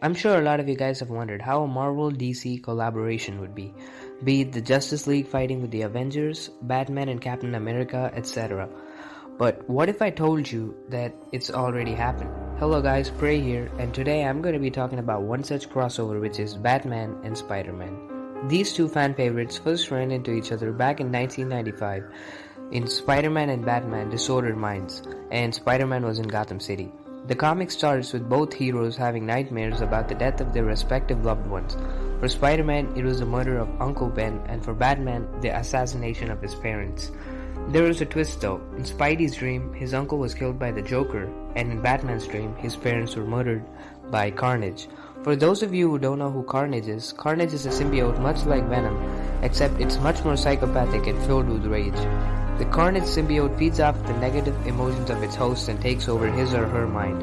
I'm sure a lot of you guys have wondered how a Marvel DC collaboration would be it the Justice League fighting with the Avengers, Batman and Captain America, etc. But what if I told you that it's already happened? Hello guys, Prey here, and today I'm going to be talking about one such crossover, which is Batman and Spider-Man. These two fan favorites first ran into each other back in 1995 in Spider-Man and Batman Disordered Minds, and Spider-Man was in Gotham City. The comic starts with both heroes having nightmares about the death of their respective loved ones. For Spider-Man, it was the murder of Uncle Ben, and for Batman, the assassination of his parents. There was a twist though. In Spidey's dream, his uncle was killed by the Joker, and in Batman's dream, his parents were murdered by Carnage. For those of you who don't know who Carnage is a symbiote much like Venom, except it's much more psychopathic and filled with rage. The Carnage symbiote feeds off the negative emotions of its host and takes over his or her mind.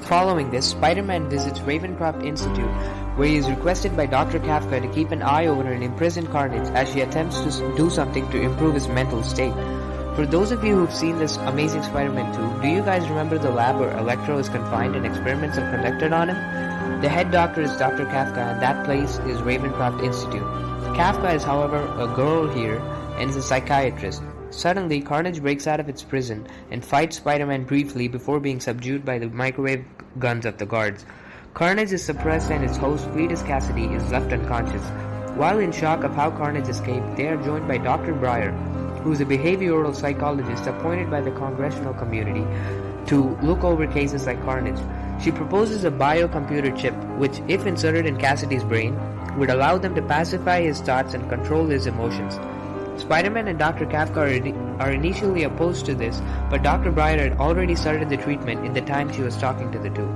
Following this, Spider-Man visits Ravencroft Institute, where he is requested by Dr. Kafka to keep an eye over an imprisoned Carnage as she attempts to do something to improve his mental state. For those of you who've seen this Amazing Spider-Man 2, do you guys remember the lab where Electro is confined and experiments are conducted on him? The head doctor is Dr. Kafka, and that place is Ravencroft Institute. Kafka is, however, a girl here and is a psychiatrist. Suddenly, Carnage breaks out of its prison and fights Spider-Man briefly before being subdued by the microwave guns of the guards. Carnage is suppressed and his host, Cletus Cassidy, is left unconscious. While in shock of how Carnage escaped, they are joined by Dr. Breyer, who is a behavioral psychologist appointed by the congressional community to look over cases like Carnage. She proposes a biocomputer chip, which, if inserted in Cassidy's brain, would allow them to pacify his thoughts and control his emotions. Spider-Man and Dr. Kafka are initially opposed to this, but Dr. Breyer had already started the treatment in the time she was talking to the two.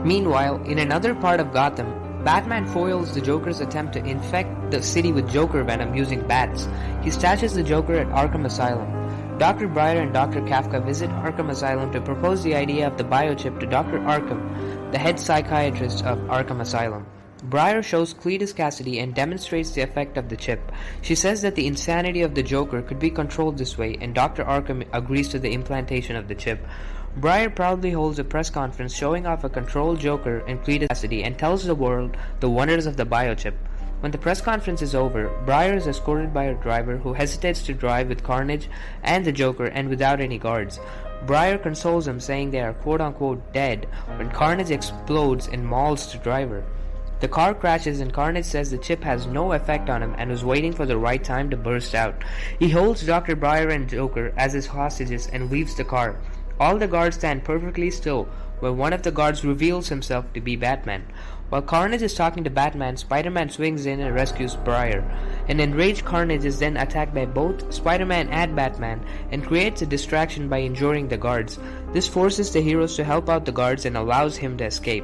Meanwhile, in another part of Gotham, Batman foils the Joker's attempt to infect the city with Joker venom using bats. He stashes the Joker at Arkham Asylum. Dr. Breyer and Dr. Kafka visit Arkham Asylum to propose the idea of the biochip to Dr. Arkham, the head psychiatrist of Arkham Asylum. Breyer shows Cletus Cassidy and demonstrates the effect of the chip. She says that the insanity of the Joker could be controlled this way, and Dr. Arkham agrees to the implantation of the chip. Breyer proudly holds a press conference showing off a controlled Joker and Cletus Cassidy and tells the world the wonders of the biochip. When the press conference is over, Breyer is escorted by a driver who hesitates to drive with Carnage and the Joker and without any guards. Breyer consoles him, saying they are quote-unquote dead, when Carnage explodes and mauls the driver. The car crashes and Carnage says the chip has no effect on him and was waiting for the right time to burst out. He holds Dr. Breyer and Joker as his hostages and leaves the car. All the guards stand perfectly still when one of the guards reveals himself to be Batman. While Carnage is talking to Batman, Spider-Man swings in and rescues Breyer. An enraged Carnage is then attacked by both Spider-Man and Batman and creates a distraction by injuring the guards. This forces the heroes to help out the guards and allows him to escape.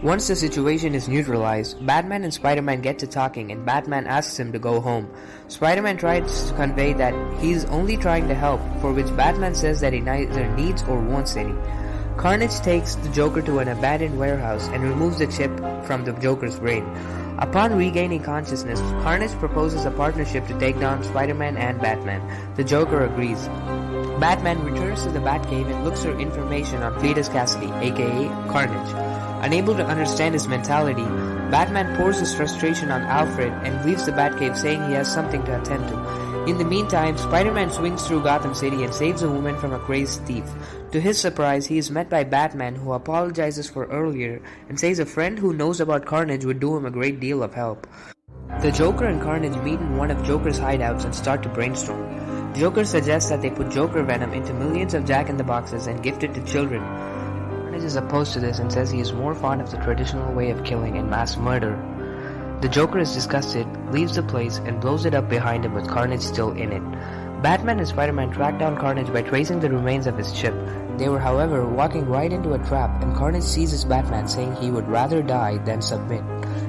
Once the situation is neutralized, Batman and Spider-Man get to talking and Batman asks him to go home. Spider-Man tries to convey that he's only trying to help, for which Batman says that he neither needs or wants any. Carnage takes the Joker to an abandoned warehouse and removes the chip from the Joker's brain. Upon regaining consciousness, Carnage proposes a partnership to take down Spider-Man and Batman. The Joker agrees. Batman returns to the Batcave and looks for information on Cletus Cassidy, aka Carnage. Unable to understand his mentality, Batman pours his frustration on Alfred and leaves the Batcave saying he has something to attend to. In the meantime, Spider-Man swings through Gotham City and saves a woman from a crazed thief. To his surprise, he is met by Batman, who apologizes for earlier and says a friend who knows about Carnage would do him a great deal of help. The Joker and Carnage meet in one of Joker's hideouts and start to brainstorm. Joker suggests that they put Joker venom into millions of Jack-in-the-Boxes and gift it to children. Carnage is opposed to this and says he is more fond of the traditional way of killing and mass murder. The Joker is disgusted, leaves the place, and blows it up behind him with Carnage still in it. Batman and Spider-Man track down Carnage by tracing the remains of his chip. They were, however, walking right into a trap, and Carnage seizes Batman, saying he would rather die than submit.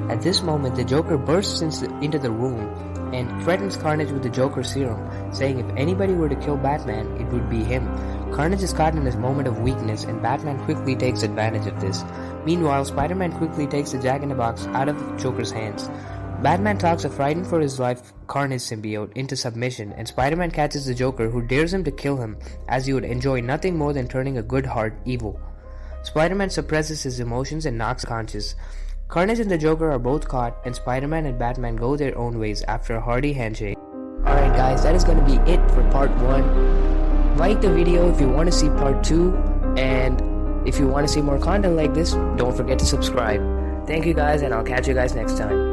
At this moment, the Joker bursts into the room and threatens Carnage with the Joker serum, saying if anybody were to kill Batman, it would be him. Carnage is caught in his moment of weakness, and Batman quickly takes advantage of this. Meanwhile, Spider-Man quickly takes the Jack-in-the-Box out of the Joker's hands. Batman talks a frightened for his life Carnage symbiote into submission, and Spider-Man catches the Joker, who dares him to kill him, as he would enjoy nothing more than turning a good heart evil. Spider-Man suppresses his emotions and knocks conscious. Carnage and the Joker are both caught, and Spider-Man and Batman go their own ways after a hearty handshake. Alright guys, that is going to be it for part 1. Like the video if you want to see part 2, and if you want to see more content like this, don't forget to subscribe. Thank you guys, and I'll catch you guys next time.